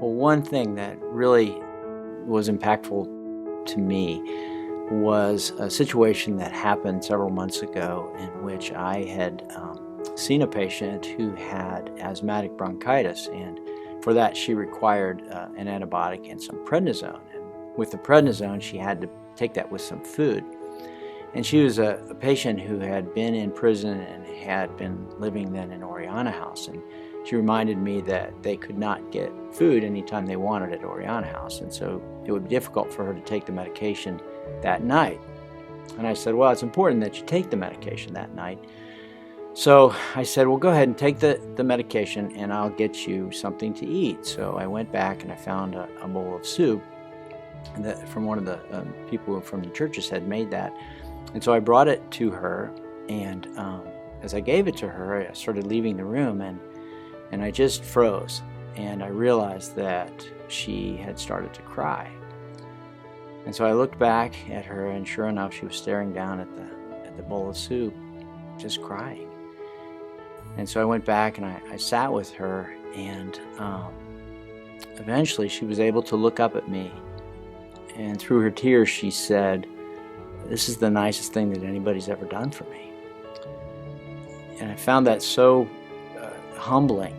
Well, one thing that really was impactful to me was a situation that happened several months ago in which I had seen a patient who had asthmatic bronchitis, and for that she required an antibiotic and some prednisone. And with the prednisone, she had to take that with some food. And she was a patient who had been in prison and had been living then in Oriana House. And she reminded me that they could not get food anytime they wanted at Oriana House. And so it would be difficult for her to take the medication that night. And I said, well, it's important that you take the medication that night. So I said, well, go ahead and take the medication and I'll get you something to eat. So I went back and I found a bowl of soup that from one of the people from the churches had made that. And so I brought it to her, and as I gave it to her, I started leaving the room, and I just froze, and I realized that she had started to cry. And so I looked back at her, and sure enough, she was staring down at the bowl of soup, just crying. And so I went back and I sat with her, and eventually she was able to look up at me, and through her tears she said, "This is the nicest thing that anybody's ever done for me." And I found that so humbling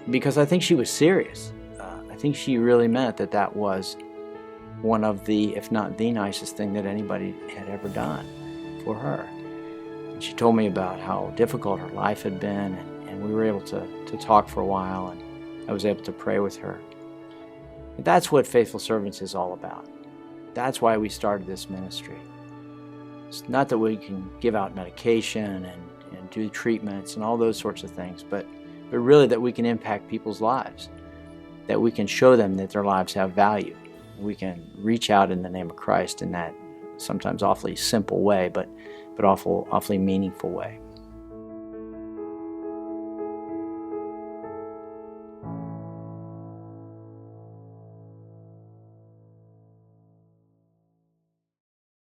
because I think she was serious. I think she really meant that was one of the, if not the nicest thing that anybody had ever done for her. And she told me about how difficult her life had been, and we were able to talk for a while, and I was able to pray with her. And that's what Faithful Servants is all about. That's why we started this ministry. It's not that we can give out medication and do treatments and all those sorts of things, but really that we can impact people's lives, that we can show them that their lives have value. We can reach out in the name of Christ in that sometimes awfully simple way, but awfully meaningful way.